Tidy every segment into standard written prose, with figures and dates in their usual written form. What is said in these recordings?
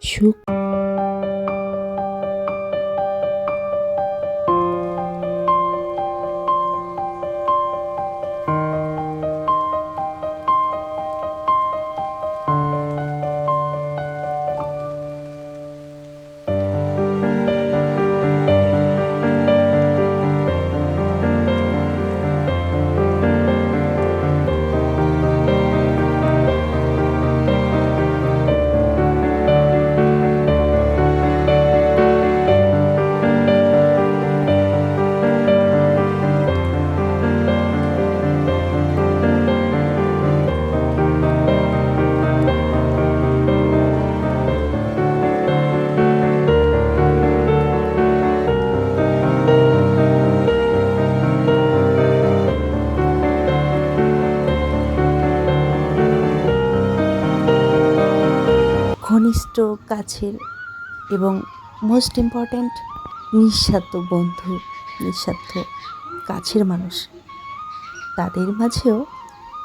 সুখ। ঘনিষ্ঠ, কাছের এবং মোস্ট ইম্পর্ট্যান্ট নিঃস্বার্থ বন্ধু, নিঃস্বার্থ কাছের মানুষ, তাদের মাঝেও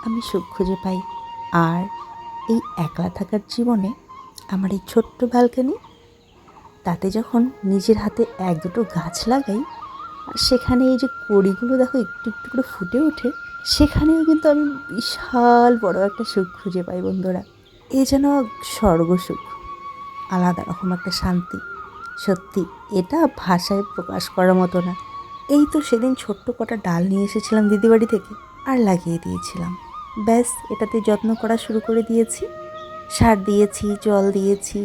আমি সুখ খুঁজে পাই। আর এই একলা থাকার জীবনে আমার এই ছোট্ট ব্যালকনি, তাতে যখন নিজের হাতে এক দুটো গাছ লাগাই আর সেখানে এই যে কড়িগুলো দেখো একটু একটু করে ফুটে ওঠে, সেখানেও কিন্তু আমি বিশাল বড় একটা সুখ খুঁজে পাই বন্ধুরা। এ যেন স্বর্গসুখ, আলাদা রকম একটা শান্তি। সত্যি এটা ভাষায় প্রকাশ করার মতো না। এই তো সেদিন ছোট্ট কটা ডাল নিয়ে এসেছিলাম দিদিবাড়ি থেকে, আর লাগিয়ে দিয়েছিলাম। ব্যাস, এটাতে যত্ন করা শুরু করে দিয়েছি। সার দিয়েছি, জল দিয়েছি,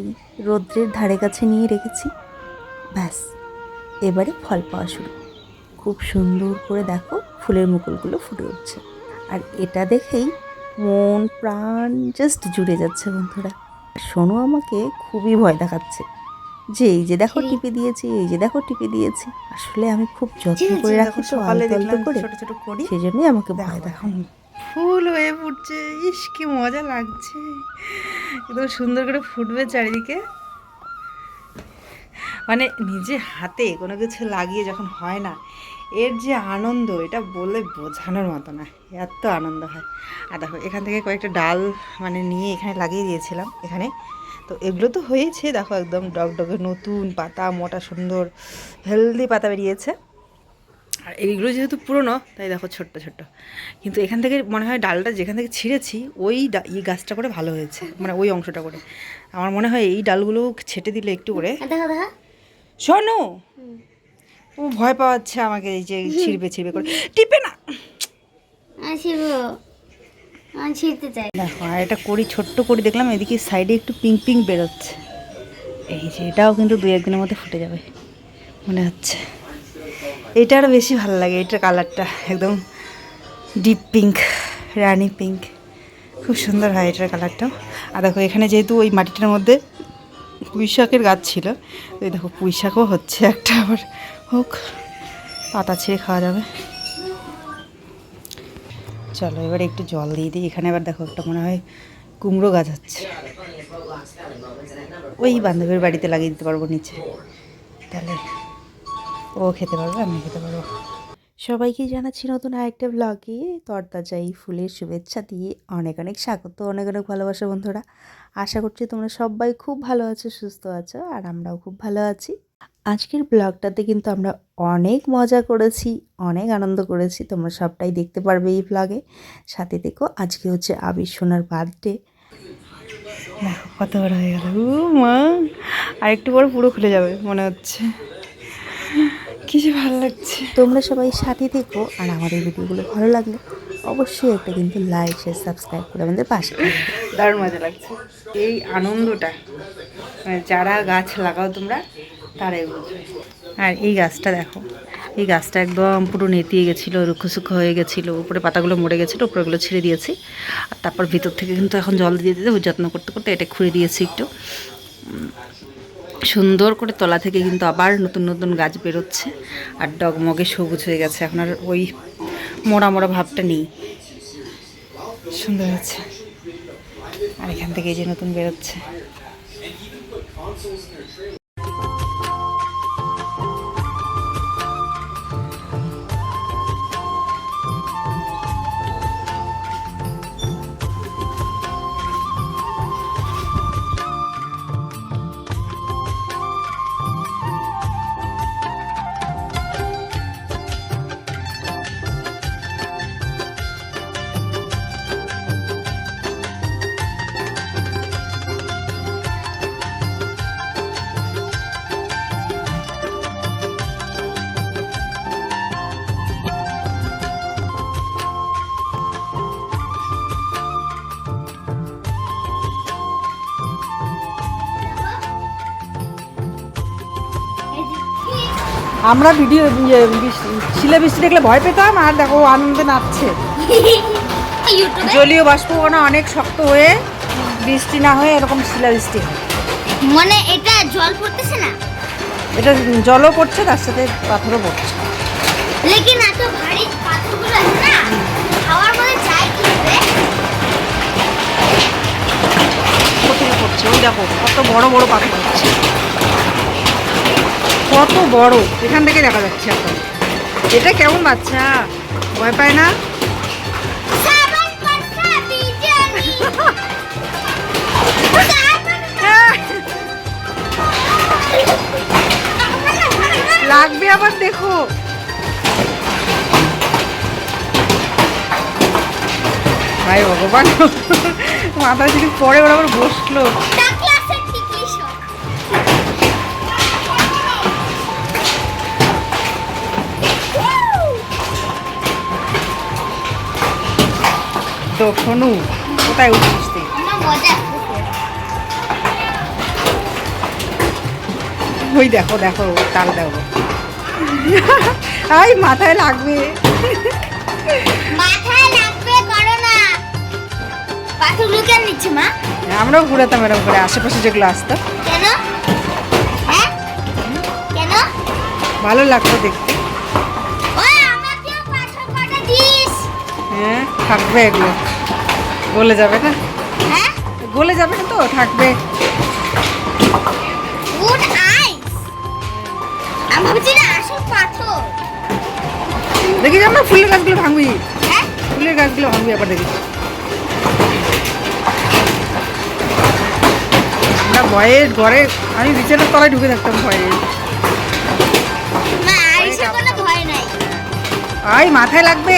রৌদ্রের ধারে কাছে নিয়ে রেখেছি। ব্যাস, এবারে ফল পাওয়া শুরু। খুব সুন্দর করে দেখো ফুলের মুকুলগুলো ফুটে উঠছে, আর এটা দেখেই মন প্রাণ জাস্ট জুড়ে যাচ্ছে বন্ধুরা। সোনু আমাকে খুবই ভয় দেখাচ্ছে যে এই যে দেখো টিপে দিয়েছি, এই যে দেখো টিপে দিয়েছি। আসলে আমি খুব যত্ন করে রাখি তো, আলতো আলতো করে, ছোট ছোট করি, সেজন্যই আমাকে ভয় দেখাও। ফুল হয়ে ফুটছে, ইস কি মজা লাগছে, একদম সুন্দর করে ফুটবে চারিদিকে। মানে নিজে হাতে কোনো কিছু লাগিয়ে যখন হয় না, এর যে আনন্দ এটা বলে বোঝানোর মতো না, এত আনন্দ হয়। আর দেখো এখান থেকে কয়েকটা ডাল মানে নিয়ে এখানে লাগিয়ে দিয়েছিলাম এখানে, তো এগুলো তো হয়েছে দেখো, একদম ডগডগে নতুন পাতা, মোটা সুন্দর হেলদি পাতা বেরিয়েছে। আর এইগুলো যেহেতু পুরনো তাই দেখো ছোট্ট ছোট্ট, কিন্তু এখান থেকে মনে হয় ডালটা যেখান থেকে ছিঁড়েছি ওই এই গাছটা করে ভালো হয়েছে, মানে ওই অংশটা করে। আমার মনে হয় এই ডালগুলো ছেটে দিলে একটু করে। শোনো, ও ভয় পাওয়াচ্ছে আমাকে, এই যে ছিঁড়বে ছিঁড়বে করে, টিপে না ছিঁড়তে চাই। দেখো আর এটা করি, ছোট্ট করি দেখলাম এদিকে সাইডে একটু পিঙ্ক পিঙ্ক বেরোচ্ছে, এই যে এটাও কিন্তু 2-1 দিনের মধ্যে ফুটে যাবে মনে হচ্ছে। এটা আরও বেশি ভালো লাগে, এটার কালারটা একদম ডিপ পিঙ্ক, রানি পিঙ্ক, খুব সুন্দর হয় এটার কালারটাও। আর দেখো এখানে যেহেতু ওই মাটিটার মধ্যে পুঁই শাকের গাছ ছিল, ওই দেখো পুঁই শাকও হচ্ছে একটা, আবার হোক, পাতা ছিঁড়ে খাওয়া যাবে। চলো এবার একটু জল দিয়ে দিই। এখানে আবার দেখো একটা মনে হয় কুমড়ো গাছ হচ্ছে, ওই বান্ধবীর বাড়িতে লাগিয়ে দিতে পারবো নিচে, তাহলে ও খেতে পারবে, আমি খেতে পারবো। সবাইকে জানাচ্ছি নতুন আরেকটা ব্লগে তরতাজাই ফুলের শুভেচ্ছা দিয়ে অনেক অনেক স্বাগত, অনেক অনেক ভালোবাসা বন্ধুরা। আশা করছি তোমরা সবাই খুব ভালো আছো, সুস্থ আছো, আর আমরাও খুব ভালো আছি। আজকের ব্লগটাতে কিন্তু আমরা অনেক মজা করেছি, অনেক আনন্দ করেছি, তোমরা সবটাই দেখতে পারবে এই ব্লগে। সাথে দেখো, আজকে হচ্ছে আবির সোনার বার্থডে। দেখো কত বড় হয়ে গেল, ও মা, আর একটু পরে পুরো খুলে যাবে মনে হচ্ছে, কি যে ভালো লাগছে। তোমরা সবাই সাথে থেকো, আর আমাদের ভিডিওগুলো ভালো লাগলে অবশ্যই একটা কিন্তু লাইক, শেয়ার, সাবস্ক্রাইব করে আমাদের পাশে থাকবে। দারুণ মজা লাগছে এই আনন্দটা, মানে যারা গাছ লাগাও তোমরা তারাই বুঝবে। আর এই গাছটা দেখো, এই গাছটা একদম পুরো নেতিয়ে গেছিলো, রুক্ষসুক্ষ হয়ে গেছিলো, উপরে পাতাগুলো মরে গেছিলো, উপরেগুলো ছিঁড়ে দিয়েছি। আর তারপর ভিতর থেকে কিন্তু এখন জল দিয়ে দিতে যত্ন করতে করতে এটা খুঁড়ে দিয়েছি একটু সুন্দর করে, তলা থেকে কিন্তু আবার নতুন নতুন গাছ বেরোচ্ছে, আর ডগমগে সবুজ হয়ে গেছে, এখন আর ওই মোড়া মোড়া ভাবটা নেই, সুন্দর হচ্ছে। আর এখান থেকে এই যে নতুন বেরোচ্ছে। আমরা ভিডিও শিলা বৃষ্টি দেখলে ভয় পেতাম, আর দেখো আনন্দে নাচছে। ইউটিউবে জলীয় বাষ্পকণা অনেক শক্ত হয়ে বৃষ্টি না হয়ে এরকম শিলাবৃষ্টি হয়। মানে এটা জল পড়তেছে না, এটা জলও পড়ছে, তার সাথে পাথরও পড়ছে। লেকিন এত ভারী পাথরগুলো আছে না, হাওয়ার মধ্যে যায় কি করে? কোথায় পড়ছে ওই দেখো, কত বড় বড় পাথর পড়ছে, কত বড়, এখান থেকে দেখা যাচ্ছে এখন। এটা কেমন বাচ্চা, ভয় পায় না? সাবান পাতা বিজানি লাগবে আবার দেখো। ভাই ভগবান, মাথা যদি পরে ওরা আবার বসলো। ক্লাসের টিকলি শখ। তো শোনু, কোথায় উঠছিস তুই? আমার মজা ওই দেখো দেখো, তাল দেখো। আই মাথায় লাগবে। মাথায় লাগবে, করো না। পাথরগুলো কেন নিচ্ছে মা? আমরাও ঘুরাতাম এরকম করে, আশেপাশে যেগুলো আসতো, কেন? হ্যাঁ কেন? ভালো লাগতো দেখতে। ওই আমাকেও পাথর কটা দিস। হ্যাঁ থাকবে, এগুলো গলে যাবে না, হ্যাঁ গলে যাবে না তো, থাকবে। গুড আইস। আমি ভাবছি না আসল পাথর। দেখি আমরা ফুলের গাছগুলো ভাঙবি, হ্যাঁ ফুলের গাছগুলো ভাঙবি আবার দেখি। আমরা ভয়ে ঘরে, আমি বিছানার তলায় ঢুকে থাকতাম ভয়ে। না আইসে কোনো ভয় নাই। আই মাথায় লাগবে।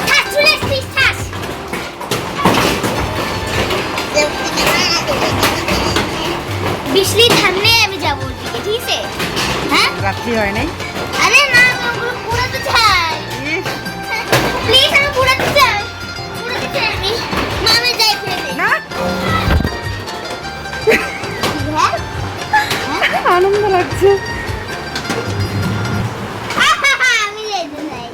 থাক চলে এসছিস, থাক। বৃষ্টি থামলে আমি যাবো ওদিকে, ঠিক আছে? হ্যাঁ রাত্রি হয় নাই। আরে না আমি ওগুলো পুরাতে চাই। ইস, প্লিজ আমি পুরাতে চাই, পুরাতে চাই আমি। মা আমি যাই ফেলে। না হ্যাঁ আনন্দ লাগছে। আমি যেতে চাই।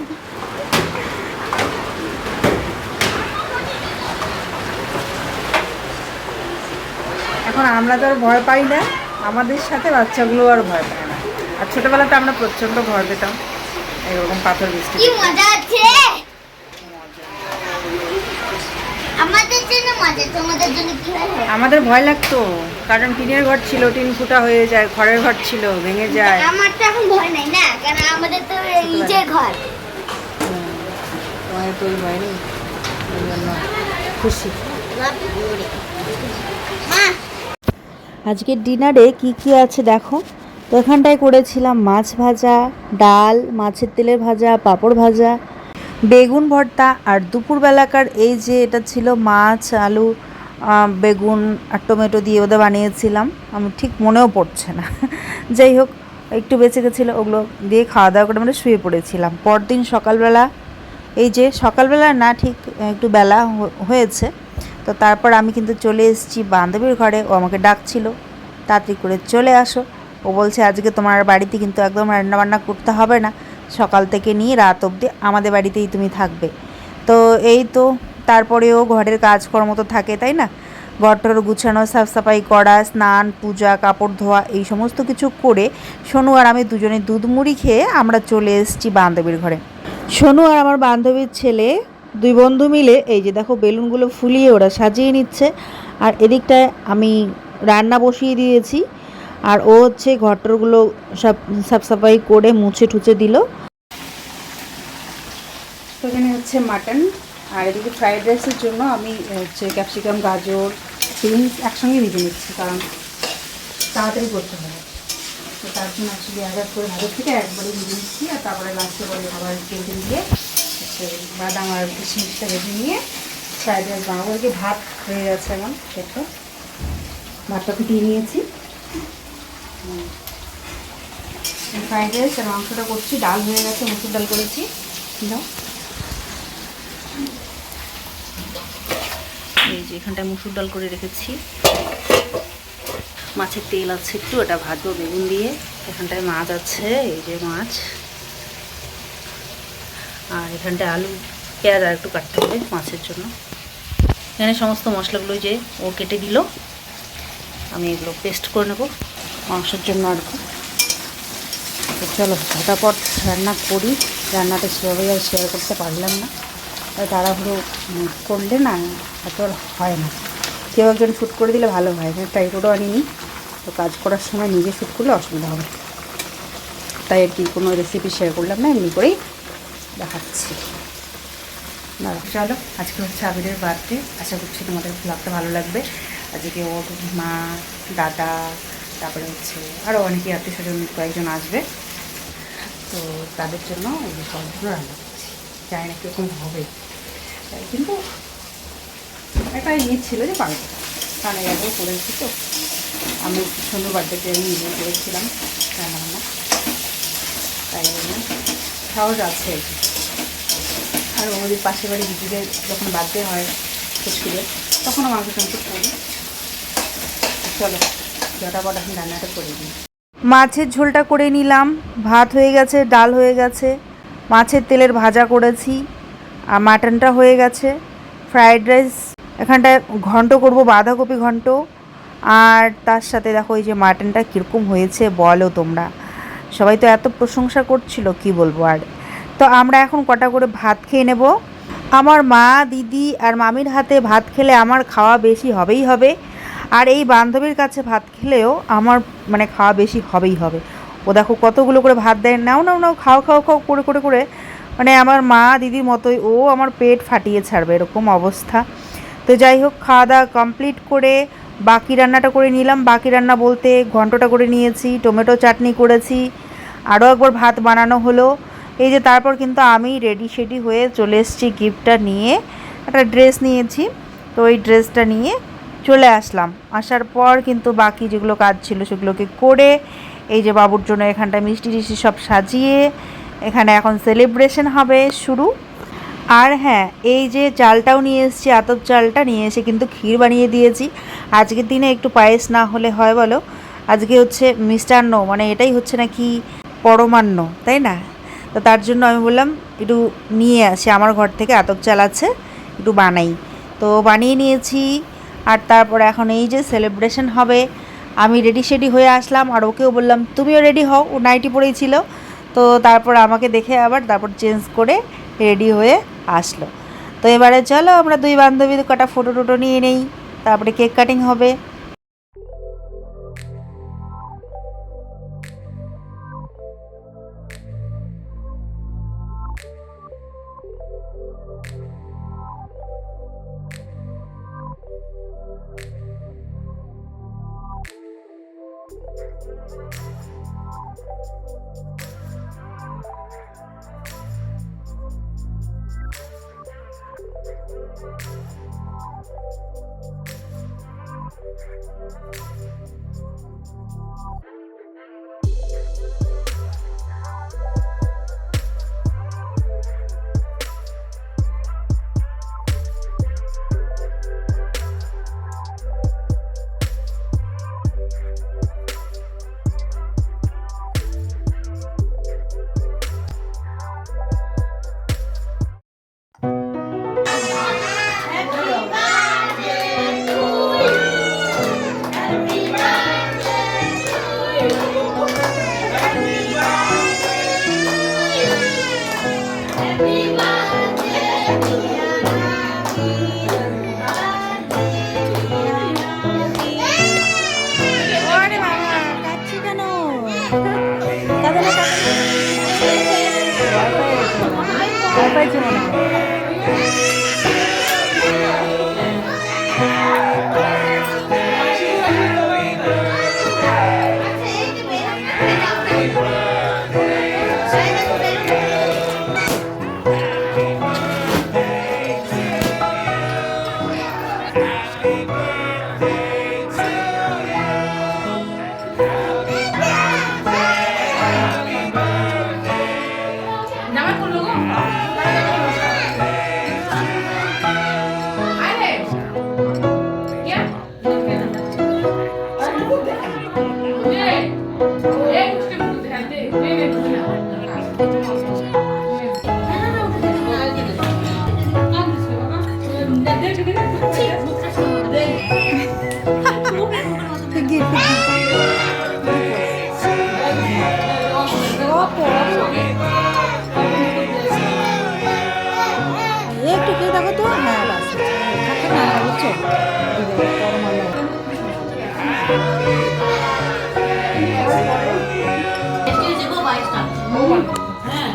এখন আমরা তো আর ভয় পাই না, আমাদের সাথে বাচ্চাগুলো আর ভয় পায় না। আর ছোটবেলাতে আমরা প্রচন্ড ভয় পেতাম এরকম পাথর বৃষ্টি। কি মজা আছে আমাদের জন্য, মজা তোমাদের জন্য কি হয়? আমাদের ভয় লাগতো, কারণ টিনের ঘর ছিল, টিন ফুটা হয়ে যায়, খড়ের ঘর ছিল, ভেঙে যায়। আমার তো এখন ভয় নাই না, কারণ আমাদের তো নিজের ঘর। তোমার তো ভয় নেই, ওই জন্য খুশি। মা আজকের ডিনারে কি কি আছে দেখো। তো এখানটায় করেছিলাম মাছ ভাজা, ডাল, মাছের তেলের ভাজা, পাঁপড় ভাজা, বেগুন ভর্তা। আর দুপুরবেলাকার এই যে এটা ছিল মাছ, আলু, বেগুন আর টমেটো দিয়ে ওদের বানিয়েছিলাম, আমি ঠিক মনেও পড়ছে না। যাই হোক, একটু বেঁচে গেছিলো, ওগুলো দিয়ে খাওয়া দাওয়া করে আমরা শুয়ে পড়েছিলাম। পরদিন সকালবেলা, এই যে সকালবেলা না, ঠিক একটু বেলা হয়েছে, তো তারপর আমি কিন্তু চলে এসেছি বান্ধবীর ঘরে। ও আমাকে ডাকছিল তাড়াতাড়ি করে চলে আসো। ও বলছে আজকে তোমার বাড়িতে কিন্তু একদম রান্নাবান্না করতে হবে না, সকাল থেকে নিয়ে রাত অবধি আমাদের বাড়িতেই তুমি থাকবে। তো এই তো, তারপরেও ঘরের কাজকর্ম তো থাকে, তাই না? ঘরটর গুছানো, সাফ সাফাই করা, স্নান, পূজা, কাপড় ধোয়া, এই সমস্ত কিছু করে সোনু আর আমি দুজনে দুধ মুড়ি খেয়ে আমরা চলে এসেছি বান্ধবীর ঘরে। সোনু আর আমার বান্ধবীর ছেলে দুই বন্ধু মিলে এই যে দেখো বেলুনগুলো ফুলিয়ে ওরা সাজিয়ে নিচ্ছে। আর এদিকটায় আমি রান্না বসিয়ে দিয়েছি, আর ও হচ্ছে ঘরটরগুলো সব সাফ সাফাই করে মুছে ঠুচে দিল। তো এখানে হচ্ছে মাটন, আর এদিকে ফ্রাইড রাইসের জন্য আমি হচ্ছে ক্যাপসিকাম, গাজর, বিনস একসঙ্গে ভেজে নিচ্ছি, কারণ তাড়াতাড়ি করতে হবে। তো তার জন্য অ্যাকচুয়ালি এক করে ভাজা থেকে একবারে ভেজে নিচ্ছি, আর তারপরে লাস্টে করে আবার তেল দিয়ে হচ্ছে বাদাম আর কিশমিশটা ভেজে নিয়ে ফ্রাইড রাইস বানাবো। এদিকে ভাত হয়ে গেছে, এখন সেটা ভাতটা ফুটিয়ে নিয়েছি। ফ্রাইড রাইস আর মাংসটা করছি, ডাল হয়ে গেছে, মুসুর ডাল করেছি। দাও, এই যে এখানটায় মুসুর ডাল করে রেখেছি। মাছের তেল আছে একটু, এটা ভাজবো বেগুন দিয়ে। এখানটায় মাছ আছে, এই যে মাছ, আর এখানটায় আলু পেঁয়াজ আর একটু কাটতে হবে মাছের জন্য। এখানে সমস্ত মশলাগুলো যে ও কেটে দিল, আমি এগুলো পেস্ট করে নেবো মাংসের জন্য আর কি। তো চলো ঝটাপট রান্না করি। রান্নাটা সেভাবে আর শেয়ার করতে পারলাম না, তাড়াহুড়ো করলে না এত হয় না। কেউ একজন শ্যুট করে দিলে ভালো হয়। এখানে ট্রাইপডও আনিনি, তো কাজ করার সময় নিজে শ্যুট করলে অসুবিধা হবে, তাই আর কি কোনো রেসিপি শেয়ার করলাম না, এমনি করেই দেখাচ্ছি। না চলো, আজকে হচ্ছে আবিরের বার্থডে। আশা করছি তোমাদের ব্লগটা ভালো লাগবে। আজকে ওর মা, দাদা, তারপরে হচ্ছে আরও অনেকেই আত্মীয় স্বজন কয়েকজন আসবে, তো তাদের জন্য এই যে সবগুলো রান্না করছি। জানি না কীরকম হবে, তাই কিন্তু একটা ইয়ে ছিল যে পারবো, কারণ একবার করেছি তো। আমি সুন্দর বার্থডেতে আমি নিজে করেছিলাম রান্না বান্না, তাই জন্য সাহস আছে আর কি। আর ওদের পাশের বাড়ি দিদিদের যখন বার্থডে হয় ফুচকিদের, তখন আমাকে কিন্তু করি। চলো যটাপট আমি রান্নাটা করে দিই। মাছের ঝোলটা করে নিলাম, ভাত হয়ে গেছে, ডাল হয়ে গেছে, মাছের তেলের ভাজা করেছি, আর মাটনটা হয়ে গেছে। ফ্রায়েড রাইস এখানটায় ঘন্ট করব, বাঁধাকপি ঘন্ট। আর তার সাথে দেখো এই যে মাটনটা কীরকম হয়েছে বলো তোমরা। সবাই তো এত প্রশংসা করছিল, কি বলবো আর। তো আমরা এখন কটা করে ভাত খেয়ে নেব। আমার মা, দিদি আর মামির হাতে ভাত খেলে আমার খাওয়া বেশি হবেই হবে, আর এই বান্ধবীর কাছে ভাত খেলেও আমার মানে খাওয়া বেশি হবেই হবে। ও দেখো কতগুলো করে ভাত দেয়, নাও নাও নাও, খাও খাও খাও করে করে করে, মানে আমার মা দিদির মতোই ও আমার পেট ফাটিয়ে ছাড়বে এরকম অবস্থা। তো যাই হোক, খাওয়া দাওয়া কমপ্লিট করে বাকি রান্নাটা করে নিলাম। বাকি রান্না বলতে ঘন্টটা করে নিয়েছি, টমেটো চাটনি করেছি, আরও একবার ভাত বানানো হলো। এই যে তারপর কিন্তু আমি রেডি শেডি হয়ে চলে এসেছি, গিফটটা নিয়ে একটা ড্রেস নিয়েছি, তো ওই ড্রেসটা নিয়ে চলে আসলাম। আসার পর কিন্তু বাকি যেগুলো কাজ ছিল সেগুলোকে করে, এই যে বাবুর জন্য এখানটা মিষ্টি টিষ্টি সব সাজিয়ে এখানে এখন সেলিব্রেশন হবে শুরু। আর হ্যাঁ, এই যে চালটাও নিয়ে এসেছি, আতপ চালটা নিয়ে এসে কিন্তু ক্ষীর বানিয়ে দিয়েছি। আজকের দিনে একটু পায়েস না হলে হয় বলো? আজকে হচ্ছে মিষ্টান্ন, মানে এটাই হচ্ছে নাকি পরমান্ন, তাই না? তো তার জন্য আমি বললাম একটু নিয়ে আসি, আমার ঘর থেকে আতপ চাল আছে, একটু বানাই। তো বানিয়ে নিয়েছি। আর তারপরে এখন এই যে সেলিব্রেশন হবে, আমি রেডি শেডি হয়ে আসলাম, আর ওকেও বললাম তুমিও রেডি হও, ও নাইটি পরেই ছিল। তো তারপর আমাকে দেখে আবার তারপর চেঞ্জ করে রেডি হয়ে আসলো। তো এবারে চলো আমরা দুই বান্ধবী কটা ফটো টটো নিয়ে নেই, তারপরে কেক কাটিং হবে।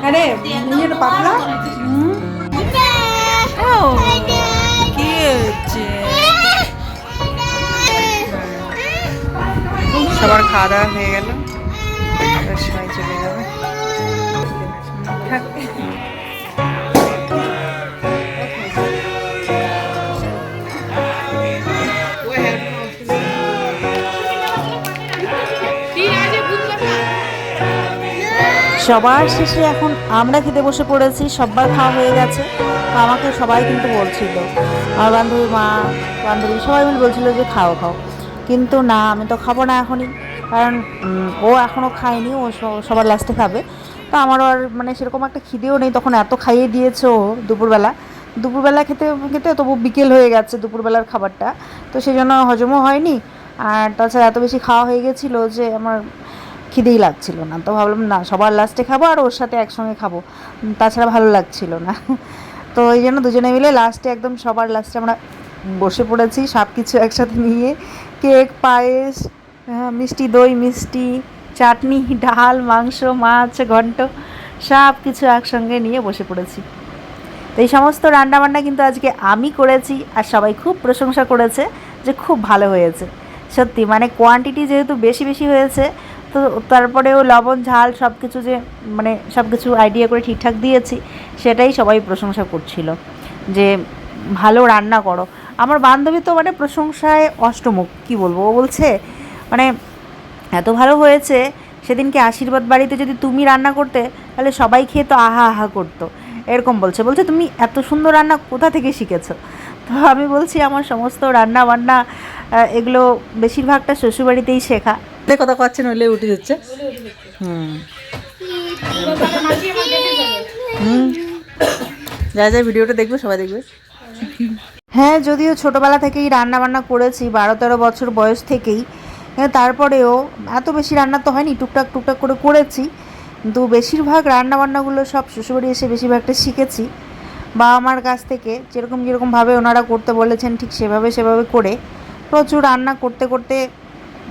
আরে নিজের পাতলা কি হচ্ছে সবার খাওয়া দাওয়া হয়ে গেল সবাই চলে যাবে সবার শেষে এখন আমরা খেতে বসে পড়েছি, সবার খাওয়া হয়ে গেছে। আমাকে সবাই কিন্তু বলছিল, আমার বান্ধবী মা বান্ধবী সবাই মিলে বলছিল যে খাও খাও, কিন্তু না আমি তো খাবো না এখনই, কারণ ও এখনও খায়নি, ও সবার লাস্টে খাবে। তো আমারও আর মানে সেরকম একটা খিদেও নেই, তখন এত খাইয়ে দিয়েছে ও দুপুরবেলা খেতে খেতে তবু বিকেল হয়ে গেছে দুপুরবেলার খাবারটা, তো সেই জন্য হজমও হয়নি। আর তাছাড়া এত বেশি খাওয়া হয়ে গেছিলো যে আমার খিদেই লাগছিল না, তো ভাবলাম না সবার লাস্টে খাবো আর ওর সাথে একসঙ্গে খাবো, তাছাড়া ভালো লাগছিল না। তো এই জন্য দুজনে মিলে লাস্টে একদম সবার লাস্টে আমরা বসে পড়েছি সব কিছু একসাথে নিয়ে, কেক, পায়েস, মিষ্টি দই, মিষ্টি, চাটনি, ডাল, মাংস, মাছ, ঘন্ট সব কিছু একসঙ্গে নিয়ে বসে পড়েছি। তো এই সমস্ত রান্নাবান্না কিন্তু আজকে আমি করেছি, আর সবাই খুব প্রশংসা করেছে যে খুব ভালো হয়েছে। সত্যি মানে কোয়ান্টিটি যেহেতু বেশি বেশি হয়েছে, তো তারপরেও লবণ ঝাল সব কিছু যে মানে সব কিছু আইডিয়া করে ঠিকঠাক দিয়েছি, সেটাই সবাই প্রশংসা করছিল যে ভালো রান্না করো। আমার বান্ধবী তো মানে প্রশংসায় অষ্টমুখ, কী বলবো, ও বলছে মানে এত ভালো হয়েছে, সেদিনকে আশীর্বাদ বাড়িতে যদি তুমি রান্না করতে তাহলে সবাই খেয়ে তো আহা আহা করতো, এরকম বলছে তুমি এত সুন্দর রান্না কোথা থেকে শিখেছো। তো আমি বলছি আমার সমস্ত রান্না বান্না এগুলো বেশিরভাগটা শ্বশুরবাড়িতেই শেখা। কথা পাচ্ছেন হলে উঠে যাচ্ছে। যা যা ভিডিওটা দেখবে সবাই দেখবে। হ্যাঁ, যদিও ছোটোবেলা থেকেই রান্না বান্না করেছি, 12-13 বছর বয়স থেকেই, তারপরেও এত বেশি রান্না তো হয়নি, টুকটাক টুকটাক করে করেছি, কিন্তু বেশিরভাগ রান্নাবান্নাগুলো সব শ্বশুরবাড়ি এসে বেশিরভাগটা শিখেছি বাবা মার কাছ থেকে। যেরকমভাবে ওনারা করতে বলেছেন ঠিক সেভাবে করে প্রচুর রান্না করতে করতে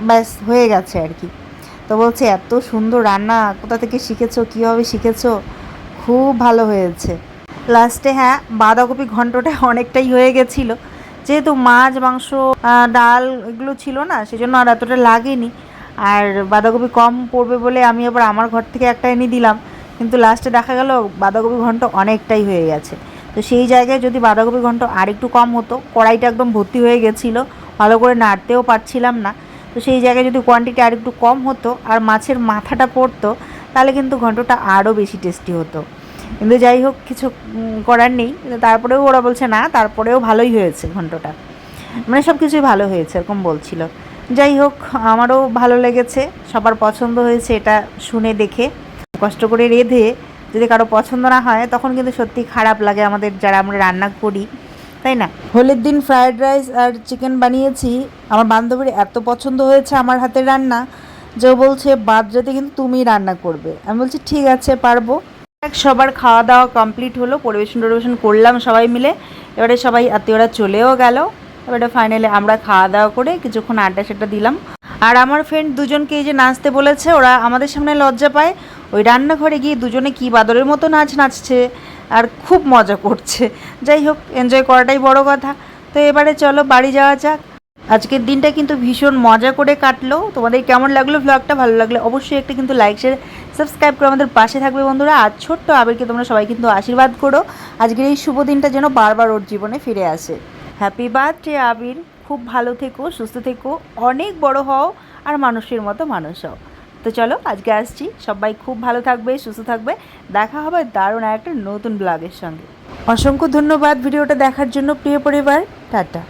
ব্যাস হয়ে গেছে আর কি। তো বলছে এত সুন্দর রান্না কোথা থেকে শিখেছো, কীভাবে শিখেছো, খুব ভালো হয়েছে। লাস্টে হ্যাঁ, বাঁধাকপি ঘন্টটা অনেকটাই হয়ে গেছিলো, যেহেতু মাছ, মাংস, ডাল এগুলো ছিল না, সেজন্য আর এতটা লাগেনি। আর বাঁধাকপি কম পড়বে বলে আমি আবার আমার ঘর থেকে একটা এনে দিলাম, কিন্তু লাস্টে দেখা গেল বাঁধাকপি ঘন্ট অনেকটাই হয়ে গেছে। তো সেই জায়গায় যদি বাঁধাকপি ঘন্ট আর একটু কম হতো, কড়াইটা একদম ভর্তি হয়ে গেছিলো, ভালো করে নাড়তেও পারছিলাম না, তো সেই জায়গায় যদি কোয়ান্টিটি আর একটু কম হতো আর মাছের মাথাটা পড়তো, তাহলে কিন্তু ঘন্টটা আরও বেশি টেস্টি হতো। কিন্তু যাই হোক, কিছু করার নেই। তারপরেও ওরা বলছে না, তারপরেও ভালোই হয়েছে ঘন্টটা, মানে সব কিছুই ভালো হয়েছে এরকম বলছিল। যাই হোক, আমারও ভালো লেগেছে, সবার পছন্দ হয়েছে এটা শুনে দেখে। কষ্ট করে রেঁধে যদি কারো পছন্দ না হয় তখন কিন্তু সত্যি খারাপ লাগে আমাদের, যারা আমরা রান্না করি, তাই না। হোলির দিন ফ্রায়েড রাইস আর চিকেন বানিয়েছি, আমার বান্ধবীর এত পছন্দ হয়েছে আমার হাতের রান্না যে ও বলছে বাদ রাতে কিন্তু তুমিই রান্না করবে। আমি বলছি ঠিক আছে, পারবো। সবার খাওয়া দাওয়া কমপ্লিট হলো, পরিবেশন করলাম সবাই মিলে, এবারে সবাই আত্মীয়রা চলেও গেল। এবারে ফাইনালি আমরা খাওয়া দাওয়া করে কিছুক্ষণ আড্ডা সেটা দিলাম। আর আমার ফ্রেন্ড দুজনকে এই যে নাচতে বলেছে, ওরা আমাদের সামনে লজ্জা পায়, ওই রান্নাঘরে গিয়ে দুজনে কি বাদরের মতো নাচছে আর খুব মজা করছে। যাই হোক, এনজয় করাটাই বড় কথা। তো এবারে চলো বাড়ি যাওয়া যাক। আজকের দিনটা কিন্তু ভীষণ মজা করে কাটলো। তোমাদের কেমন লাগলো ব্লগটা? ভালো লাগলে অবশ্যই একটা কিন্তু লাইক, শেয়ার, সাবস্ক্রাইব করে আমাদের পাশে থাকবে বন্ধুরা। আর ছোট্ট আবিরকে তোমরা সবাই কিন্তু আশীর্বাদ করো, আজকের এই শুভ দিনটা যেন বারবার ওর জীবনে ফিরে আসে। হ্যাপি বার্থডে আবির, খুব ভালো থেকো, সুস্থ থেকো, অনেক বড় হও আর মানুষের মতো মানুষ হও। তো চলো আজকে আসছি, সবাই খুব ভালো থাকবে, সুস্থ থাকবে, দেখা হবে দারুণ একটা নতুন ব্লগের সঙ্গে। অসংখ্য ধন্যবাদ ভিডিওটা দেখার জন্য প্রিয় পরিবার, টাটা।